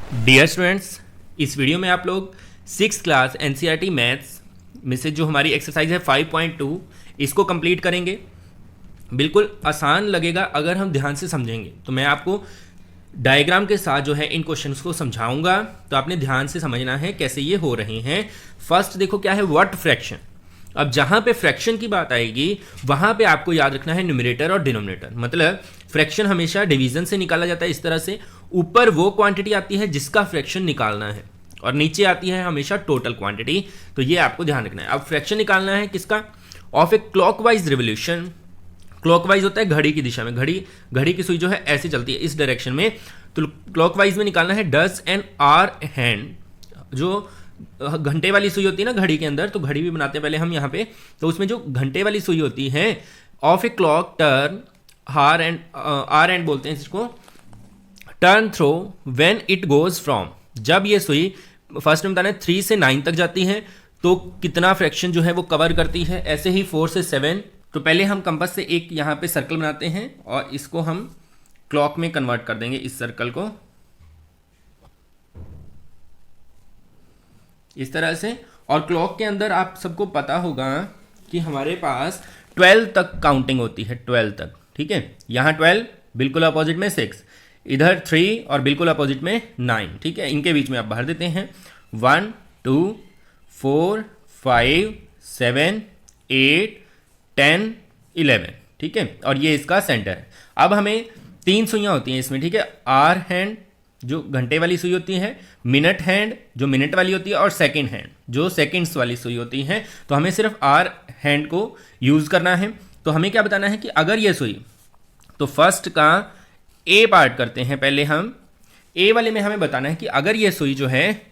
Dear students, इस video में आप लोग 6th क्लास एनसीईआरटी मैथ्स में से जो हमारी एक्सरसाइज है 5.2 इसको कंप्लीट करेंगे। बिल्कुल आसान लगेगा अगर हम ध्यान से समझेंगे। तो मैं आपको डायग्राम के साथ जो है इन क्वेश्चंस को समझाऊंगा, तो आपने ध्यान से समझना है कैसे ये हो रहे हैं। फर्स्ट देखो क्या है, व्हाट फ्रैक्शन। अब जहां पे फ्रैक्शन की बात आएगी वहां पे आपको याद रखना है न्यूमरेटर और डिनोमिनेटर। मतलब फ्रैक्शन हमेशा डिवीजन से निकाला जाता है इस तरह से, ऊपर वो क्वांटिटी आती है जिसका फ्रैक्शन निकालना है और नीचे आती है हमेशा टोटल क्वांटिटी। तो ये आपको ध्यान रखना है। अब फ्रैक्शन निकालना है किसका, of A clockwise revolution. Clockwise होता है घड़ी की दिशा में, घड़ी की सुई जो है ऐसे चलती है इस डायरेक्शन में, तो क्लॉकवाइज में निकालना है। डज एन आर हैंड, जो घंटे वाली सुई होती है ना घड़ी के अंदर, तो घड़ी भी बनाते हैं पहले हम यहाँ पे, तो उसमें जो घंटे वाली सुई होती है of a clock turn hour hand बोलते हैं इसको, turn through when it goes from. जब ये सुई फर्स्ट में बताना है 3 से 9 तक जाती है तो कितना फ्रैक्शन जो है वो कवर करती है। ऐसे ही 4 से 7। तो पहले हम कंपास से एक यहाँ पे सर्कल बनाते हैं और इसको हम क्लॉक में कन्वर्ट कर देंगे, इस सर्कल को इस तरह से। और क्लॉक के अंदर आप सबको पता होगा कि हमारे पास 12 तक काउंटिंग होती है, 12 तक, ठीक है। यहाँ 12, बिल्कुल अपोजिट में 6, इधर 3 और बिल्कुल अपोजिट में 9, ठीक है। इनके बीच में आप भर देते हैं 1 2 4 5 7 8 10 11, ठीक है। और ये इसका सेंटर है। अब हमें 3 सुइयाँ होती हैं इसमें, ठीक है। आर हैंड जो घंटे वाली सुई होती है, मिनट हैंड जो मिनट वाली होती है, और सेकंड हैंड जो सेकंड्स वाली सुई होती है। तो हमें सिर्फ आर हैंड को यूज़ करना है। तो हमें क्या बताना है कि अगर ये सुई, तो फर्स्ट का ए पार्ट करते हैं पहले हम। ए वाले में हमें बताना है कि अगर ये सुई जो है,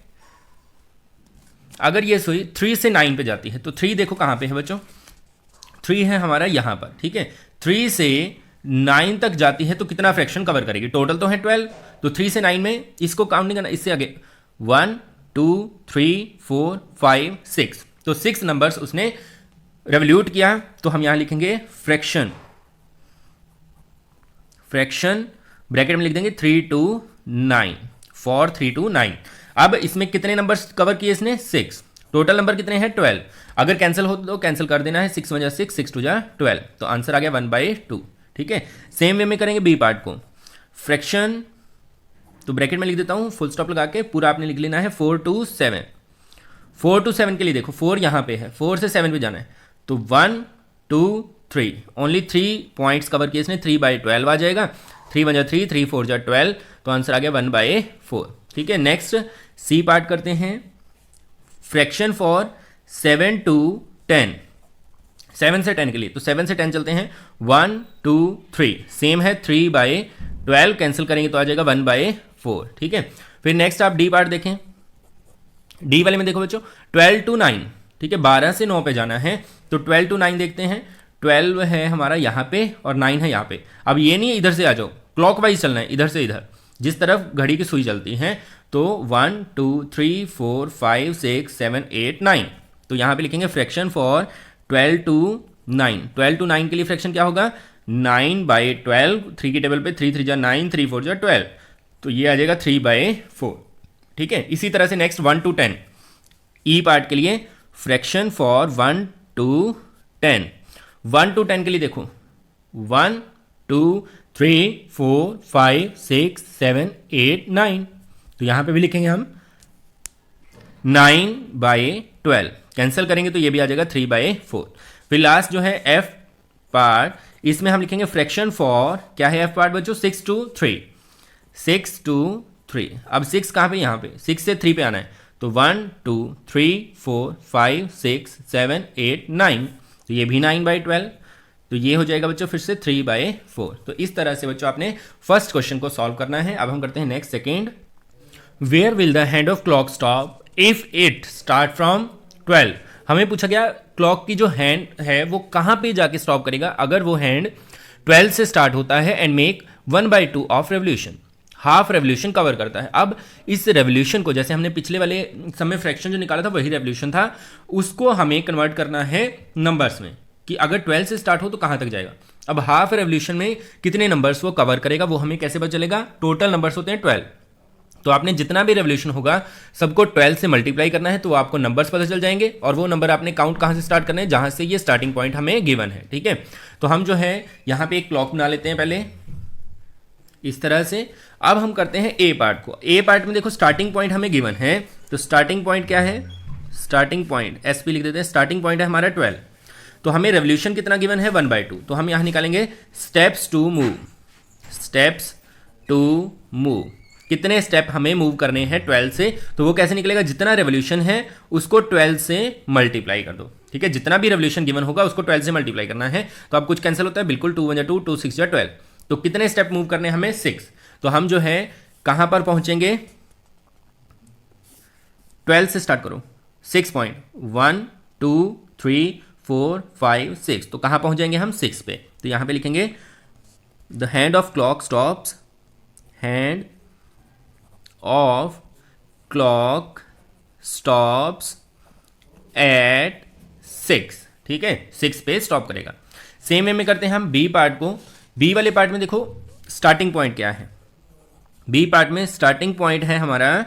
अगर ये सुई 3 से 9 पे जाती है, तो 3 देखो कहाँ पे है बच्चों, 3 है हमारा यहाँ पर, ठीक है। 3 से 9 तक जाती है तो कितना फ्रैक्शन कवर करेगी, टोटल तो है 12, तो 3 से 9 में इसको काउंट नहीं करना, इससे आगे 1 2 3 4 5 6, तो 6 नंबर्स उसने रेवोल्यूट किया। तो हम यहां लिखेंगे फ्रैक्शन, ब्रैकेट में लिख देंगे 3 to 9 फॉर 3 to 9। अब इसमें कितने नंबर्स कवर किए इसने, 6। टोटल नंबर कितने हैं, 12। अगर कैंसिल हो तो कैंसिल कर देना है, 6 1 6 6 2 12, तो आंसर आ गया 1/2, ठीक है। सेम वे में करेंगे बी पार्ट को, फ्रैक्शन, तो ब्रैकेट में लिख देता हूं फुल स्टॉप लगा के, पूरा आपने लिख लेना है 4 to 7। 4 to 7 के लिए देखो 4 यहां पे है, 4 से 7 पे जाना है, तो 1 2 3, ओनली 3 पॉइंट्स कवर किए इसने, 3/12 आ जाएगा। 3 1 3 3 4 12, तो आंसर आ गया 1/4, ठीक है। नेक्स्ट सी पार्ट करते हैं, फ्रैक्शन फॉर 7 to 10, 7 से 10 के लिए, तो 7 से 10 चलते हैं, 1 2 3, सेम है 3/12, कैंसिल करेंगे तो आ जाएगा 1/4, ठीक है। फिर नेक्स्ट आप डी पार्ट देखें। डी वाले में देखो बच्चों 12 to 9, ठीक है, 12 से 9 पे जाना है, तो 12 to 9 देखते हैं। 12 है हमारा यहाँ पे और 9 है यहाँ पे। अब ये नहीं है इधर से आ जाओ, क्लॉकवाइज चलना है, इधर से इधर, जिस तरफ घड़ी की सुई चलती है। तो 1 2 3 4 5 6 7 8 9, तो यहाँ पे लिखेंगे फ्रैक्शन फॉर 12 to 9। 12 to 9 के लिए फ्रैक्शन क्या होगा, 9/12, 3 की टेबल पे 3 3 9 3 4 12, तो ये आ जाएगा 3/4, ठीक है। इसी तरह से नेक्स्ट 1 to 10, ई पार्ट के लिए फ्रैक्शन फॉर 1 to 10। 1 to 10 के लिए देखो 1 2 3 4 5 6 7 8 9, तो यहां पे भी लिखेंगे हम 9/12, कैंसिल करेंगे तो ये भी आ जाएगा 3/4। फिर लास्ट जो है एफ पार्ट, इसमें हम लिखेंगे फ्रैक्शन फॉर, क्या है एफ पार्ट बच्चों, 6 to 3, 6 to 3। अब 6 कहाँ पे, यहाँ पे 6 से 3 पे आना है, तो 1 2 3 4 5 6 7 8 9, तो ये भी 9/12, तो ये हो जाएगा बच्चों फिर से 3/4। तो इस तरह से बच्चों आपने फर्स्ट क्वेश्चन को सॉल्व करना है। अब हम करते हैं next second. Where will the hand of clock stop if it start from 12। हमें पूछा गया क्लॉक की जो हैंड है वो कहाँ पे जाके स्टॉप करेगा अगर वो हैंड 12 से स्टार्ट होता है and make 1/2 of revolution, half revolution cover करता है। अब इस रेवोल्यूशन को, जैसे हमने पिछले वाले समय फ्रैक्शन जो निकाला था वही रेवोल्यूशन था, उसको हमें कन्वर्ट करना है नंबर्स में, कि अगर 12 से स्टार्ट हो तो कहाँ तक जाएगा। अब हाफ रेवोल्यूशन में कितने नंबर्स वो कवर करेगा वो हमें कैसे पता चलेगा, टोटल नंबर्स होते हैं 12, तो आपने जितना भी रेवोल्यूशन होगा सबको 12 से मल्टीप्लाई करना है, तो आपको नंबर्स पता चल जाएंगे और वो नंबर आपने काउंट कहाँ से स्टार्ट करना है, जहाँ से ये स्टार्टिंग पॉइंट हमें गिवन है। ठीक है, तो हम जो है यहाँ पे एक क्लॉक बना लेते हैं पहले इस तरह से। अब हम करते हैं ए पार्ट को। ए पार्ट में देखो स्टार्टिंग पॉइंट हमें गिवन है, तो स्टार्टिंग पॉइंट क्या है, स्टार्टिंग पॉइंट एस पी लिख देते हैं। स्टार्टिंग पॉइंट है हमारा 12, तो हमें रेवोल्यूशन कितना गिवन है 1/2, तो हम यहाँ निकालेंगे steps to move. Steps to move, कितने स्टेप हमें मूव करने हैं 12 से, तो वो कैसे निकलेगा, जितना रेवोल्यूशन है उसको 12 से मल्टीप्लाई कर दो। ठीक है, जितना भी रेवोल्यूशन गिवन होगा उसको 12 से मल्टीप्लाई करना है, तो अब कुछ कैंसिल होता है बिल्कुल, 2 1 2, 2 6 12, तो कितने स्टेप मूव करने हमें 6। तो हम जो है कहां पर पहुंचेंगे, 12 से स्टार्ट करो, 6 पॉइंट 1 2 3 4 5 6, तो कहां पहुंच जाएंगे हम 6 पे। तो यहां पे लिखेंगे the hand of clock stops, hand of clock stops at 6। ठीक है, 6 पे स्टॉप करेगा। सेम वे में करते हैं हम बी पार्ट को। बी वाले पार्ट में देखो स्टार्टिंग पॉइंट क्या है, बी पार्ट में स्टार्टिंग पॉइंट है हमारा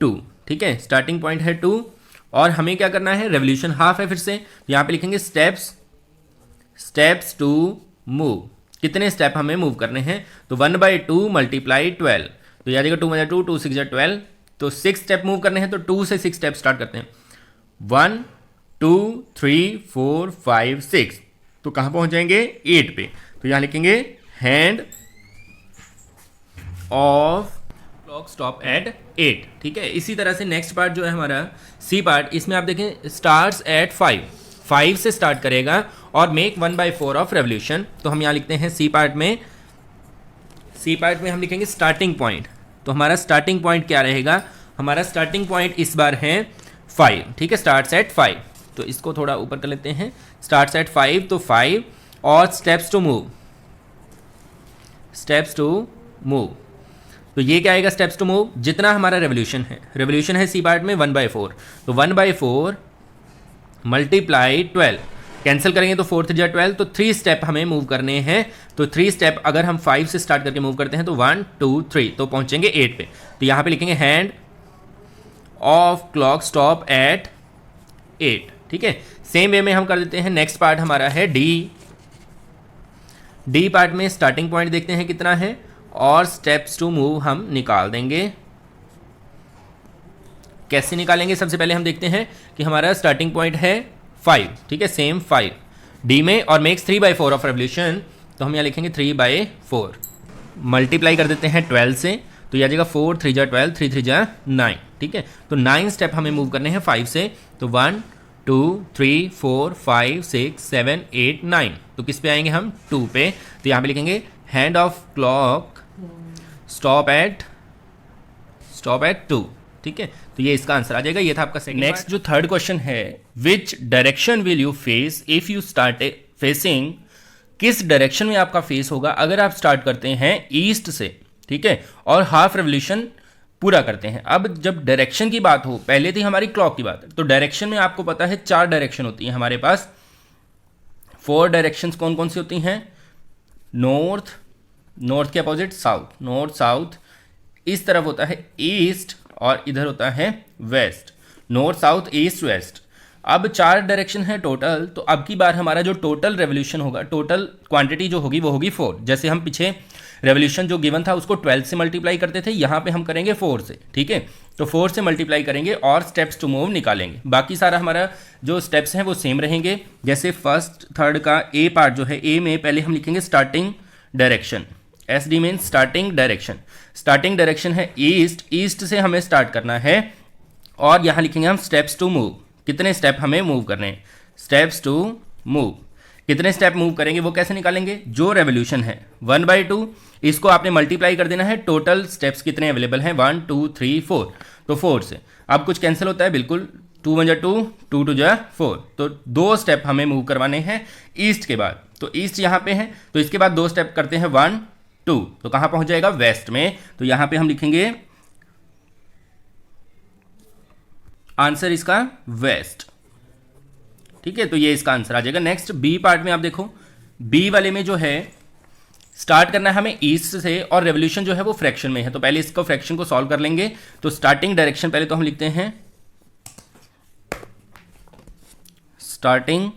2। ठीक है, स्टार्टिंग पॉइंट है 2 और हमें क्या करना है, रेवोल्यूशन हाफ है फिर से, तो यहां पे लिखेंगे स्टेप्स टू मूव, कितने स्टेप हमें मूव करने हैं, तो 1/2 मल्टीप्लाई 12, तो याद 2 1 2 2 6 12, तो 6 स्टेप मूव करने हैं, तो 2 से 6 स्टेप स्टार्ट करते हैं, 1 2 3 4 5 6, तो कहां पहुंच जाएंगे 8 पे, तो यहां लिखेंगे hand of clock stop at 8। ठीक है, इसी तरह से नेक्स्ट पार्ट जो है हमारा सी पार्ट, इसमें आप देखें स्टार्ट्स एट 5 से स्टार्ट करेगा और मेक 1/4 ऑफ रेवोल्यूशन। तो हम यहाँ लिखते हैं सी पार्ट में हम लिखेंगे स्टार्टिंग पॉइंट, तो हमारा स्टार्टिंग पॉइंट क्या रहेगा, हमारा स्टार्टिंग पॉइंट इस बार है 5। ठीक है, स्टार्ट्स एट 5, तो इसको थोड़ा ऊपर कर लेते हैं, स्टार्ट्स एट 5, तो 5 और स्टेप्स टू मूव, तो ये क्या आएगा स्टेप्स टू मूव, जितना हमारा रेवोल्यूशन है सी पार्ट में 1/4, तो 1/4 मल्टीप्लाई 12, कैंसिल करेंगे तो 4 3 12, तो 3 स्टेप हमें मूव करने हैं, तो 3 स्टेप अगर हम 5 से स्टार्ट करके मूव करते हैं तो 1 2 3, तो पहुंचेंगे 8 पे, तो यहां पे लिखेंगे hand of clock stop at 8। ठीक है, सेम वे में हम कर देते हैं नेक्स्ट पार्ट हमारा है डी पार्ट में स्टार्टिंग पॉइंट देखते हैं कितना है और स्टेप्स टू मूव हम निकाल देंगे। कैसे निकालेंगे, सबसे पहले हम देखते हैं कि हमारा स्टार्टिंग पॉइंट है 5। ठीक है, सेम 5 डी में और मेक्स 3/4 ऑफ रेवोल्यूशन, तो हम यहाँ लिखेंगे 3/4, मल्टीप्लाई कर देते हैं 12 से, तो यह आ जाएगा 4 3 12, 3 3 9। ठीक है, तो 9 स्टेप हमें मूव करने हैं 5 से, तो 1 2 3 4 5 6 7 8 9, तो किस पे आएंगे हम 2 पे, तो यहाँ पे लिखेंगे hand of clock stop at 2। ठीक है, तो ये इसका आंसर आ जाएगा। ये था आपका सेकंड। नेक्स्ट जो थर्ड क्वेश्चन है, which direction will you face if you start facing, किस डायरेक्शन में आपका फेस होगा अगर आप स्टार्ट करते हैं ईस्ट से। ठीक है, और हाफ रेवोल्यूशन पूरा करते हैं। अब जब डायरेक्शन की बात हो, पहले थी हमारी क्लॉक की बात, तो डायरेक्शन में आपको पता है 4 डायरेक्शन होती है हमारे पास। 4 डायरेक्शंस कौन कौन सी होती हैं, नॉर्थ के अपोजिट साउथ, नॉर्थ साउथ, इस तरफ होता है ईस्ट और इधर होता है west, north south east west. अब 4 डायरेक्शन है टोटल, तो अब की बार हमारा जो टोटल रेवोल्यूशन होगा, टोटल क्वांटिटी जो होगी वो होगी 4। जैसे हम पीछे रेवोल्यूशन जो गिवन था उसको 12 से मल्टीप्लाई करते थे, यहाँ पे हम करेंगे 4 से। ठीक है, तो 4 से मल्टीप्लाई करेंगे और स्टेप्स टू मूव निकालेंगे। बाकी सारा हमारा जो स्टेप्स हैं वो सेम रहेंगे। जैसे फर्स्ट थर्ड का ए पार्ट जो है, ए में पहले हम लिखेंगे starting direction, S D mean starting direction. Starting direction है ईस्ट से हमें स्टार्ट करना है और यहाँ लिखेंगे हम स्टेप्स टू मूव, कितने स्टेप हमें मूव करने हैं, स्टेप्स टू मूव, कितने स्टेप मूव करेंगे वो कैसे निकालेंगे, जो रेवोल्यूशन है 1/2, इसको आपने मल्टीप्लाई कर देना है, टोटल स्टेप्स कितने अवेलेबल हैं 1 2 3 4, तो 4 से अब कुछ कैंसिल होता है बिल्कुल, 2 1 2 2 2 4, तो 2 स्टेप हमें मूव करवाने हैं ईस्ट के बाद, तो ईस्ट यहाँ पे है, तो इसके बाद 2 स्टेप करते हैं 1 2, तो कहां पहुंच जाएगा वेस्ट में, तो यहां पे हम लिखेंगे आंसर इसका वेस्ट। ठीक है, तो ये इसका आंसर आ जाएगा। नेक्स्ट बी पार्ट में आप देखो, बी वाले में जो है स्टार्ट करना है हमें ईस्ट से और रेवोल्यूशन जो है वो फ्रैक्शन में है, तो पहले इसको फ्रैक्शन को सॉल्व कर लेंगे। तो स्टार्टिंग डायरेक्शन पहले तो हम लिखते हैं starting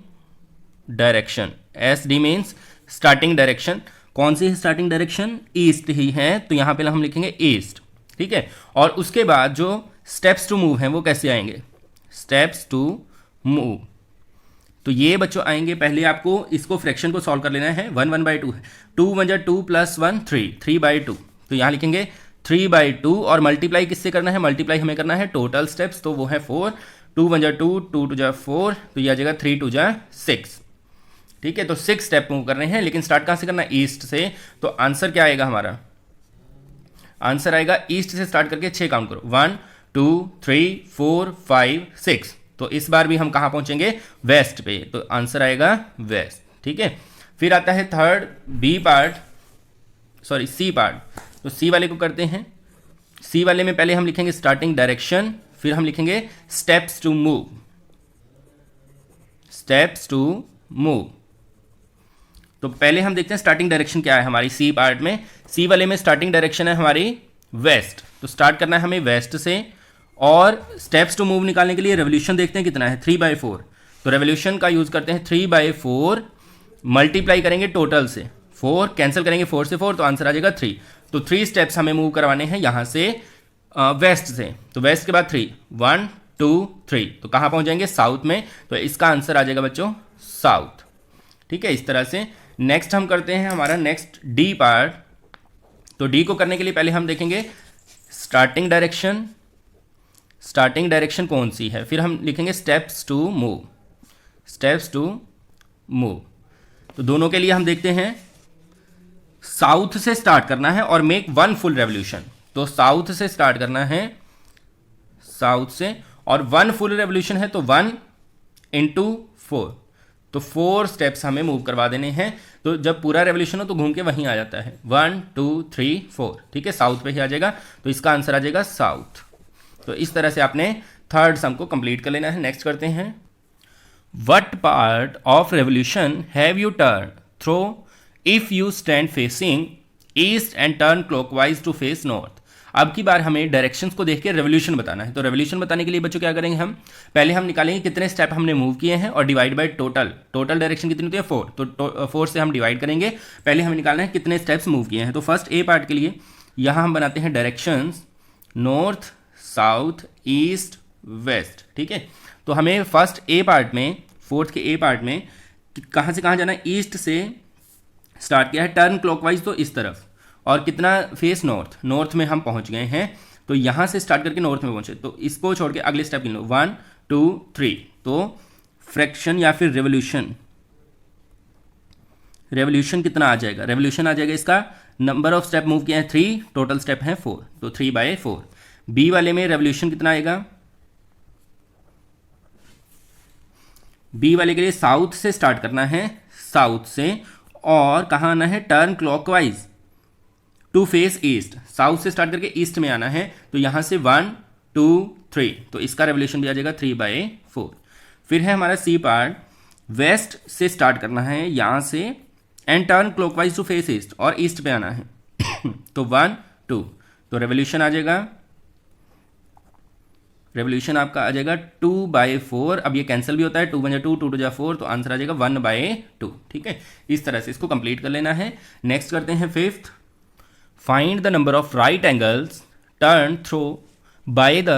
direction, S D means starting direction. कौन सी है स्टार्टिंग डायरेक्शन? ईस्ट ही है, तो यहां पे हम लिखेंगे ईस्ट, ठीक है। और उसके बाद जो स्टेप्स टू मूव हैं वो कैसे आएंगे? स्टेप्स टू मूव, तो ये बच्चों आएंगे, पहले आपको इसको फ्रैक्शन को सॉल्व कर लेना है। 1/2 है, 2 × 2 + 1 3, 3/2, तो यहाँ लिखेंगे 3/2 और मल्टीप्लाई किससे करना है? मल्टीप्लाई हमें करना है टोटल स्टेप्स, तो वो है 4, 2 × 2, 2 × 4, तो ये आ जाएगा 3 × 6, ठीक है। तो 6 स्टेप मूव कर रहे हैं, लेकिन स्टार्ट कहाँ से करना है? ईस्ट से। तो आंसर क्या आएगा हमारा? आंसर आएगा ईस्ट से स्टार्ट करके 6 काउंट करो, 1 2 3 4 5 6, तो इस बार भी हम कहाँ पहुंचेंगे? वेस्ट पे, तो आंसर आएगा वेस्ट, ठीक है। फिर आता है third B part, sorry C part, तो सी वाले को करते हैं। सी वाले में पहले हम लिखेंगे स्टार्टिंग डायरेक्शन, फिर हम लिखेंगे steps to move, steps to move. तो पहले हम देखते हैं स्टार्टिंग डायरेक्शन क्या है हमारी सी पार्ट में। सी वाले में स्टार्टिंग डायरेक्शन है हमारी वेस्ट, तो स्टार्ट करना है हमें वेस्ट से, और स्टेप्स टू मूव निकालने के लिए रेवोल्यूशन देखते हैं कितना है? 3/4, तो रेवोल्यूशन का यूज करते हैं 3/4, मल्टीप्लाई करेंगे टोटल से, 4 कैंसिल करेंगे 4 से 4, तो आंसर आ जाएगा 3। तो 3 स्टेप्स हमें मूव करवाने हैं यहाँ से वेस्ट से, तो वेस्ट के बाद 3, 1 2 3, तो कहाँ पहुँच जाएंगे? साउथ में, तो इसका आंसर आ जाएगा बच्चों साउथ, ठीक है। इस तरह से नेक्स्ट हम करते हैं हमारा नेक्स्ट डी पार्ट। तो डी को करने के लिए पहले हम देखेंगे स्टार्टिंग डायरेक्शन, स्टार्टिंग डायरेक्शन कौन सी है, फिर हम लिखेंगे steps to move, steps to move. तो दोनों के लिए हम देखते हैं साउथ से स्टार्ट करना है और मेक 1 फुल रेवोल्यूशन, तो साउथ से स्टार्ट करना है, साउथ से, और 1 फुल रेवोल्यूशन है तो 1 × 4, तो 4 स्टेप्स हमें मूव करवा देने हैं। तो जब पूरा रेवोल्यूशन हो तो घूम के वहीं आ जाता है, 1 2 3 4, ठीक है, साउथ पे ही आ जाएगा, तो इसका आंसर आ जाएगा साउथ। तो इस तरह से आपने थर्ड सम को कंप्लीट कर लेना है। नेक्स्ट करते हैं, what part of revolution have you turn through if you stand facing east and turn clockwise to face north. अब की बार हमें डायरेक्शंस को देख के रेवोल्यूशन बताना है। तो रेवोल्यूशन बताने के लिए बच्चों क्या करेंगे हम? पहले हम निकालेंगे कितने स्टेप हमने मूव किए हैं और divide by total, total direction कितनी होती है? 4, तो 4 से हम डिवाइड करेंगे। पहले हमें निकालना है कितने स्टेप्स मूव किए हैं। तो फर्स्ट ए पार्ट के लिए यहाँ हम बनाते हैं directions north south east waste, ठीक है। तो हमें फर्स्ट ए पार्ट में, फोर्थ के ए पार्ट में कहाँ से कहाँ जाना है? ईस्ट से स्टार्ट किया है, टर्न क्लॉकवाइज तो इस तरफ, और कितना फेस नॉर्थ, नॉर्थ में हम पहुंच गए हैं, तो यहाँ से स्टार्ट करके नॉर्थ में पहुंचे, तो इसको छोड़ के अगले स्टेप गिन लो, 1 2 3, तो फ्रैक्शन या फिर रेवोल्यूशन, रेवोल्यूशन कितना आ जाएगा? रेवोल्यूशन आ जाएगा इसका नंबर ऑफ स्टेप मूव किया है 3, टोटल स्टेप है 4, तो 3/4। बी वाले में रेवोल्यूशन कितना आएगा? बी वाले के लिए साउथ से स्टार्ट करना है, साउथ से, और कहाँ आना है? Turn clockwise to face east, south से स्टार्ट करके ईस्ट में आना है, तो यहाँ से 1 2 3, तो इसका रेवोल्यूशन भी आ जाएगा 3/4। फिर है हमारा सी पार्ट, वेस्ट से स्टार्ट करना है यहाँ से, and turn clockwise to face east, और ईस्ट पे आना है तो 1 2, तो रेवोल्यूशन आ जाएगा, रेवोल्यूशन आपका आ जाएगा 2/4। अब ये कैंसिल भी होता है, 2 × 2 2 × 4, तो आंसर आ जाएगा 1/2, ठीक है। इस तरह से इसको कंप्लीट कर लेना है। नेक्स्ट करते हैं fifth, find the number of right angles turn through by the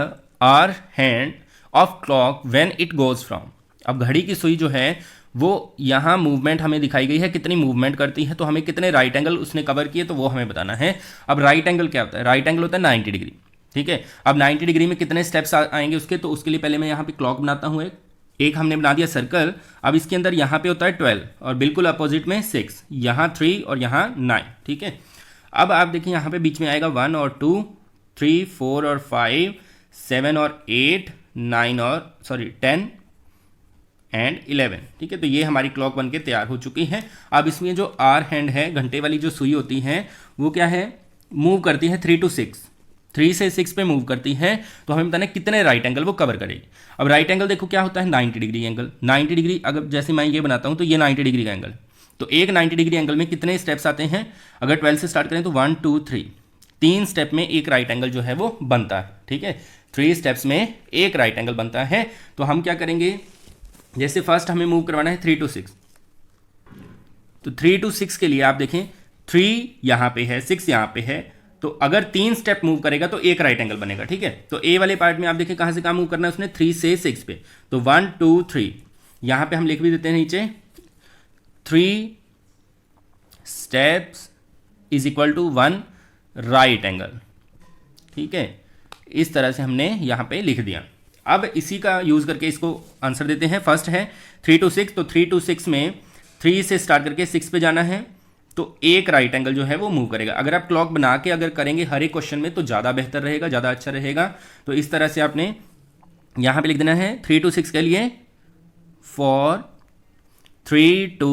hour hand of clock when it goes from. अब घड़ी की सुई जो है वो यहाँ मूवमेंट हमें दिखाई गई है, कितनी मूवमेंट करती है, तो हमें कितने राइट एंगल उसने कवर किए, तो वो हमें बताना है। अब राइट एंगल क्या होता है? राइट एंगल होता है 90 डिग्री, ठीक है। अब 90 डिग्री में कितने स्टेप्स आएंगे उसके, तो उसके लिए पहले मैं यहाँ पे क्लॉक बनाता हूँ, एक हमने बना दिया सर्कल। अब इसके अंदर यहाँ पे होता है 12 और बिल्कुल अपोजिट में 6, यहाँ 3 और यहाँ 9, ठीक है। अब आप देखिए यहाँ पे बीच में आएगा 1 और 2 3 4 और 5 7 और 8 9 और 10 एंड 11, ठीक है। तो ये हमारी क्लॉक बन के तैयार हो चुकी है। अब इसमें जो आर हैंड है, घंटे वाली जो सुई होती है, वो क्या है? मूव करती है 3 to 6, 3 से 6 पे मूव करती है, तो हमें बताना है कितने राइट एंगल वो कवर करेगी। अब राइट एंगल देखो क्या होता है? 90 डिग्री एंगल। 90 डिग्री अगर जैसे मैं ये बनाता हूँ तो ये 90 डिग्री का एंगल, तो एक 90 डिग्री एंगल में कितने स्टेप्स आते हैं? अगर 12 से स्टार्ट करें तो 1 2 3, 3 स्टेप में एक राइट एंगल जो है वो बनता है। ठीक है, 3 स्टेप्स में एक राइट एंगल बनता है। तो हम क्या करेंगे, जैसे फर्स्ट हमें मूव करवाना है 3 to 6, तो 3 to 6 के लिए आप देखें 3 यहाँ पे है, 6 यहाँ पे है, तो अगर 3 स्टेप मूव करेगा तो एक राइट एंगल बनेगा। ठीक है, तो ए वाले पार्ट में आप देखें कहाँ से कहाँ मूव करना है उसने, 3 से 6 पे, तो 1 2 3, यहाँ पे हम लिख भी देते हैं नीचे 3 steps is equal to 1 right angle. ठीक है, इस तरह से हमने यहाँ पे लिख दिया। अब इसी का यूज़ करके इसको आंसर देते हैं। फर्स्ट है 3 to 6, तो 3 to 6 में 3 से स्टार्ट करके 6 पे जाना है, तो एक राइट एंगल जो है वो मूव करेगा। अगर आप क्लॉक बना के अगर करेंगे हर एक क्वेश्चन में तो ज़्यादा बेहतर रहेगा, ज़्यादा अच्छा रहेगा। तो इस तरह से आपने यहाँ पे लिख देना है 3 to 6 के लिए, फॉर 3 to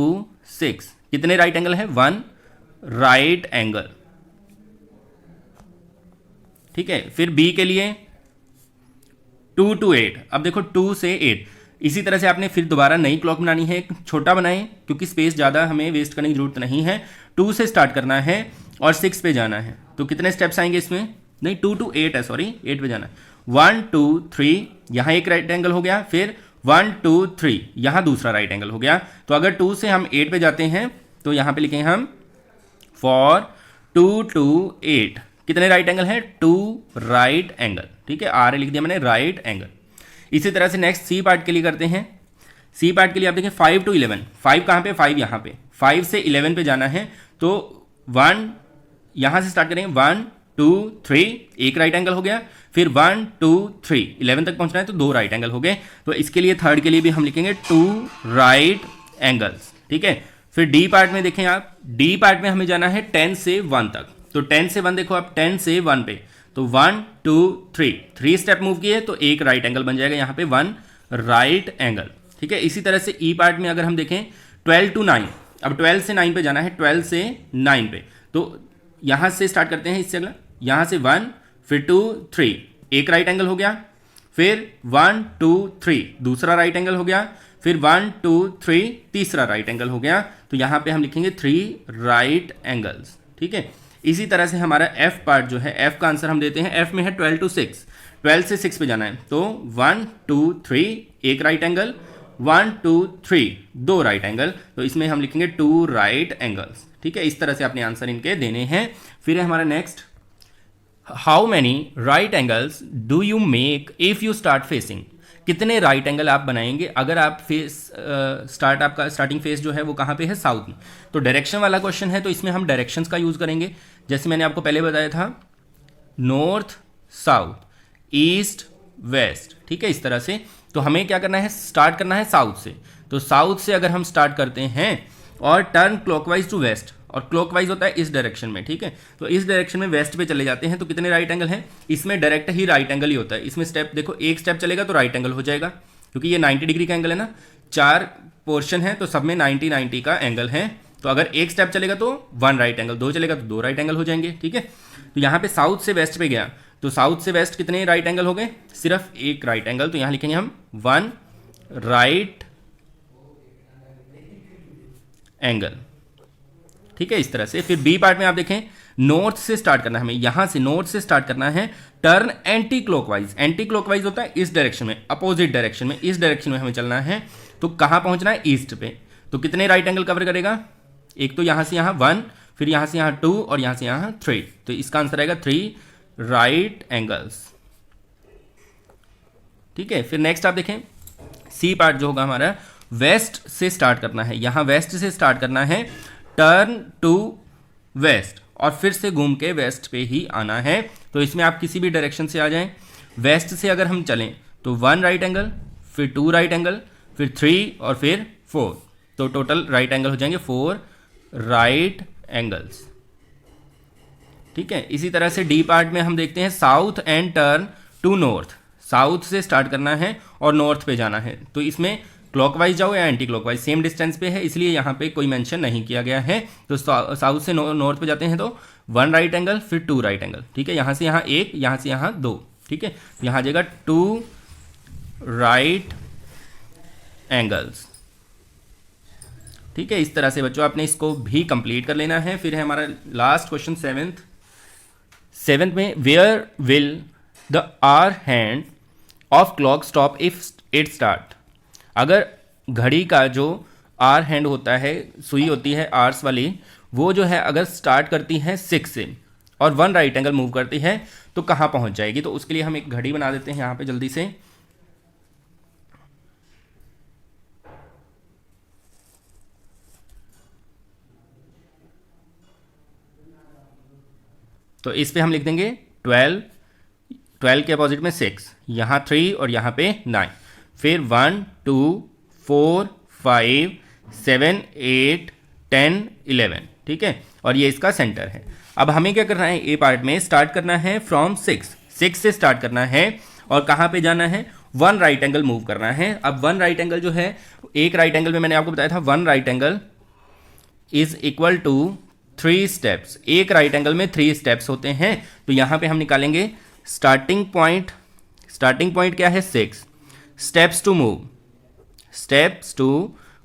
6 कितने राइट एंगल है? 1 राइट एंगल। ठीक है, फिर बी के लिए 2 to 8, अब देखो 2 से 8, इसी तरह से आपने फिर दोबारा नई क्लॉक बनानी है, एक छोटा बनाएं क्योंकि स्पेस ज़्यादा हमें वेस्ट करने की जरूरत नहीं है। 2 से स्टार्ट करना है और 6 पे जाना है, तो कितने स्टेप्स आएंगे इसमें? नहीं, 2 to 8 है, सॉरी 8 पे जाना है। 1 2 3, यहाँ एक राइट एंगल हो गया, फिर 1 2 3, यहाँ दूसरा राइट एंगल हो गया। तो अगर 2 से हम 8 पे जाते हैं तो यहाँ पे लिखेंगे हम फॉर 2 to 8 कितने राइट एंगल है? 2 राइट एंगल। ठीक है, आर लिख दिया मैंने, राइट एंगल। इसी तरह से नेक्स्ट सी पार्ट के लिए करते हैं। सी पार्ट के लिए आप देखें 5 to 11, 5 कहाँ पे? 5 यहाँ पे, 5 से 11 पे जाना है, तो 1 यहाँ से स्टार्ट करेंगे, 1 2 3, एक राइट एंगल हो गया, फिर 1 2 3, 11 तक पहुँचना है तो 2 राइट एंगल हो गए। तो इसके लिए थर्ड के लिए भी हम लिखेंगे 2 राइट एंगल्स। ठीक है, फिर डी पार्ट में देखें आप, डी पार्ट में हमें जाना है 10 से 1 तक, तो 10 से 1 देखो आप, 10 से 1 पे, तो 1 2 3, 3 स्टेप मूव किए तो एक राइट एंगल बन जाएगा यहाँ पे, 1 राइट एंगल। ठीक है, इसी तरह से ई पार्ट में अगर हम देखें 12 to 9, अब 12 से 9 पे जाना है, 12 से 9 पे, तो यहाँ से स्टार्ट करते हैं, इससे अगला यहाँ से 1 फिर 2 3, एक राइट एंगल हो गया, फिर 1 2 3 दूसरा राइट एंगल हो गया, फिर 1 2 3 तीसरा राइट एंगल हो गया, तो यहाँ पे हम लिखेंगे 3 राइट एंगल्स। ठीक है, इसी तरह से हमारा एफ पार्ट जो है, एफ का आंसर हम देते हैं, एफ में है 12 to 6, 12 से 6 पे जाना है, तो 1 2 3 एक राइट एंगल, 1 2 3 दो राइट एंगल, तो इसमें हम लिखेंगे 2 राइट एंगल्स। ठीक है, इस तरह से अपने आंसर इनके देने हैं। फिर है हमारा next, how many right angles do you make if you start facing, कितने राइट एंगल आप बनाएंगे अगर आप फेस आपका स्टार्टिंग फेस जो है वो कहाँ पे है? साउथ में। तो डायरेक्शन वाला क्वेश्चन है, तो इसमें हम डायरेक्शंस का यूज़ करेंगे, जैसे मैंने आपको पहले बताया था, नॉर्थ साउथ ईस्ट वेस्ट। ठीक है, इस तरह से। तो हमें क्या करना है? स्टार्ट करना है साउथ से, तो साउथ से अगर हम स्टार्ट करते हैं और टर्न क्लॉकवाइज टू वेस्ट, और क्लॉकवाइज होता है इस डायरेक्शन में। ठीक है, तो इस डायरेक्शन में वेस्ट पे चले जाते हैं, तो कितने राइट एंगल हैं? इसमें डायरेक्ट ही राइट एंगल ही होता है। इसमें स्टेप देखो, एक स्टेप चलेगा तो राइट एंगल हो जाएगा, क्योंकि ये 90 डिग्री का एंगल है ना, 4 पोर्शन है तो सब में 90 90 का एंगल है। तो अगर एक स्टेप चलेगा तो 1 राइट एंगल, 2 चलेगा तो 2 राइट एंगल हो जाएंगे। ठीक है, तो यहाँ पे साउथ से वेस्ट पे गया, तो साउथ से वेस्ट कितने राइट एंगल हो गए? सिर्फ एक राइट एंगल, तो यहाँ लिखेंगे हम 1 राइट एंगल। ठीक है, इस तरह से। फिर बी पार्ट में आप देखें, नॉर्थ से स्टार्ट करना है हमें, यहां से नॉर्थ से स्टार्ट करना है, turn anti clockwise. Anti clockwise होता है इस डायरेक्शन में, अपोजिट डायरेक्शन में, इस डायरेक्शन में हमें चलना है। तो कहां पहुंचना है? ईस्ट पे। तो कितने राइट एंगल कवर करेगा? एक तो यहां से यहां 1, फिर यहां से यहां 2 और यहां से यहां 3, तो इसका आंसर आएगा 3 राइट एंगल्स। ठीक है, फिर नेक्स्ट आप देखें, सी पार्ट जो होगा हमारा, वेस्ट से स्टार्ट करना है, यहां वेस्ट से स्टार्ट करना है, टर्न टू वेस्ट, और फिर से घूम के वेस्ट पे ही आना है। तो इसमें आप किसी भी डायरेक्शन से आ जाएं, वेस्ट से अगर हम चलें तो 1 राइट एंगल, फिर 2 राइट एंगल, फिर 3 और फिर 4, तो टोटल राइट एंगल हो जाएंगे 4 राइट एंगल्स। ठीक है, इसी तरह से डी पार्ट में हम देखते हैं, south and turn to north, south से स्टार्ट करना है और नॉर्थ पे जाना है। तो इसमें क्लॉकवाइज जाओ या एंटी क्लॉकवाइज, सेम डिस्टेंस पे है, इसलिए यहाँ पे कोई मेंशन नहीं किया गया है। तो साउथ से नॉर्थ पे जाते हैं तो 1 राइट एंगल, फिर 2 राइट एंगल। ठीक है, यहाँ से यहाँ 1, यहाँ से यहाँ 2। ठीक है, यहाँ आ जाएगा 2 राइट एंगल्स। ठीक है, इस तरह से बच्चों आपने इसको भी कंप्लीट कर लेना है। फिर है हमारा लास्ट क्वेश्चन सेवेंथ में, where will the hour hand of clock stop if it start. अगर घड़ी का जो आर हैंड होता है, सुई होती है आर्स वाली, वो जो है अगर स्टार्ट करती है 6 से और 1 राइट एंगल मूव करती है तो कहाँ पहुँच जाएगी। तो उसके लिए हम एक घड़ी बना देते हैं यहाँ पे जल्दी से। तो इस पे हम लिख देंगे 12 के अपोजिट में 6, यहाँ 3 और यहाँ पे 9, फिर 1 2 4 5 7 8 10 11, ठीक है, और ये इसका सेंटर है। अब हमें क्या करना है, ए पार्ट में स्टार्ट करना है फ्रॉम 6 से स्टार्ट करना है और कहाँ पे जाना है, 1 राइट एंगल मूव करना है। अब 1 राइट एंगल जो है, एक राइट एंगल में मैंने आपको बताया था 1 right angle is equal to 3 steps. एक राइट एंगल में 3 स्टेप्स होते हैं। तो यहाँ पे हम निकालेंगे स्टार्टिंग पॉइंट क्या है 6, स्टेप्स टू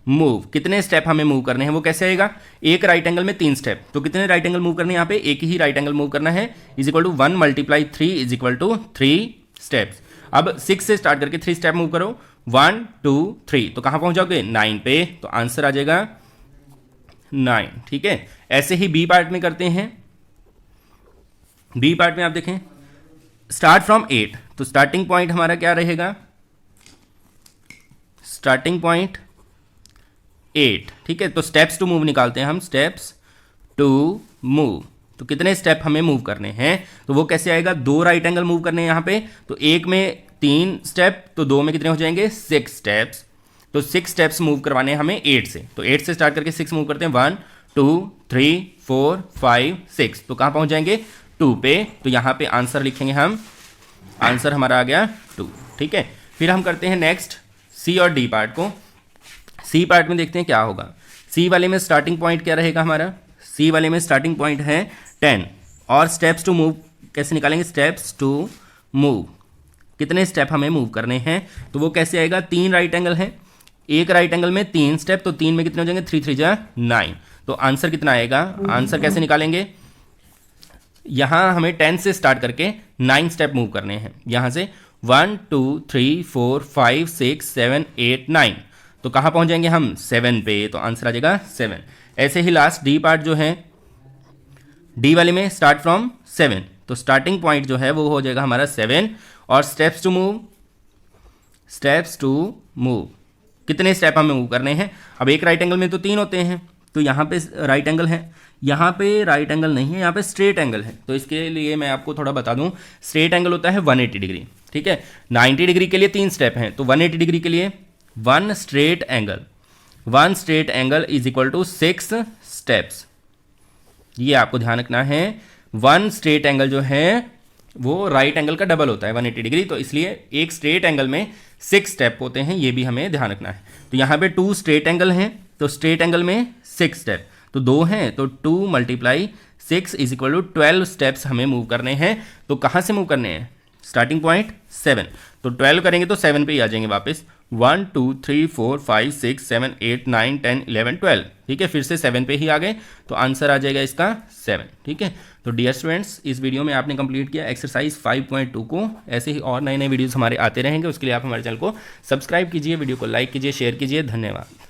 मूव, कितने स्टेप हमें मूव करने हैं वो कैसे आएगा, एक राइट एंगल में 3 स्टेप, तो कितने राइट एंगल मूव करने हैं यहाँ पे, एक ही राइट एंगल मूव करना है, is equal to 1 × 3 is equal to 3 steps. अब 6 से स्टार्ट करके 3 स्टेप मूव करो, 1 2 3, तो कहाँ पहुँच जाओगे 9 पे, तो आंसर आ जाएगा 9, ठीक है। ऐसे ही बी पार्ट में करते हैं। बी पार्ट में आप देखें स्टार्ट फ्रॉम 8, तो स्टार्टिंग पॉइंट हमारा क्या रहेगा, स्टार्टिंग पॉइंट 8, ठीक है। तो स्टेप्स टू मूव निकालते हैं हम, स्टेप्स टू मूव, तो कितने स्टेप हमें मूव करने हैं, तो वो कैसे आएगा, 2 राइट एंगल मूव करने हैं यहाँ पे, तो एक में 3 स्टेप, तो 2 में कितने हो जाएंगे 6 स्टेप्स, तो 6 स्टेप्स मूव करवाने हैं हमें 8 से, तो 8 से स्टार्ट करके 6 मूव करते हैं, 1 2 3 4 5 6, तो कहाँ पहुँच जाएंगे 2 पे, तो यहाँ पे आंसर लिखेंगे हम, आंसर हमारा आ गया 2, ठीक है। फिर हम करते हैं नेक्स्ट सी और डी पार्ट को। सी पार्ट में देखते हैं क्या होगा। सी वाले में स्टार्टिंग पॉइंट क्या रहेगा हमारा, सी वाले में स्टार्टिंग पॉइंट है 10 और स्टेप्स टू मूव कैसे निकालेंगे, स्टेप्स टू मूव, कितने स्टेप हमें मूव करने हैं, तो वो कैसे आएगा, 3 राइट एंगल है, एक राइट एंगल में 3 स्टेप, तो 3 में कितने हो जाएंगे, 3 3 जा 9, तो आंसर कितना आएगा, आंसर कैसे निकालेंगे, यहाँ हमें 10 से स्टार्ट करके 9 स्टेप मूव करने हैं, यहाँ से 1 2 3 4 5 6 7 8 9, तो कहाँ पहुँच जाएंगे हम 7 पे, तो आंसर आ जाएगा 7। ऐसे ही लास्ट डी पार्ट जो है, डी वाले में स्टार्ट फ्रॉम 7, तो स्टार्टिंग पॉइंट जो है वो हो जाएगा हमारा 7 और स्टेप्स टू मूव, कितने स्टेप हमें मूव करने हैं। अब एक राइट एंगल में तो 3 होते हैं, तो यहाँ पे राइट एंगल है, यहाँ पे राइट एंगल नहीं है, यहाँ पे स्ट्रेट एंगल है, तो इसके लिए मैं आपको थोड़ा बता दूँ, स्ट्रेट एंगल होता है 180 डिग्री, ठीक है। 90 डिग्री के लिए 3 स्टेप हैं, तो 180 डिग्री के लिए 1 straight angle is equal to 6 steps, ये आपको ध्यान रखना है। 1 स्ट्रेट एंगल जो है वो राइट एंगल का डबल होता है 180 डिग्री, तो इसलिए एक स्ट्रेट एंगल में 6 स्टेप होते हैं, ये भी हमें ध्यान रखना है। तो यहाँ पे 2 स्ट्रेट एंगल हैं, तो स्ट्रेट एंगल में 6 स्टेप, तो 2 हैं, तो 2 × 6 इज इक्वल टू 12 स्टेप्स हमें मूव करने हैं। तो कहाँ से मूव करने हैं, स्टार्टिंग पॉइंट 7, तो 12 करेंगे तो 7 पे ही आ जाएंगे वापस, 1 2 3 4 5 6 7 8 9 10 11 12, ठीक है, फिर से 7 पे ही आ गए, तो आंसर आ जाएगा इसका 7, ठीक है। तो डियर स्टूडेंट्स, इस वीडियो में आपने कंप्लीट किया एक्सरसाइज 5.2 को। ऐसे ही और नए नए वीडियोस हमारे आते रहेंगे, उसके लिए आप हमारे चैनल को सब्सक्राइब कीजिए, वीडियो को लाइक कीजिए, शेयर कीजिए। धन्यवाद।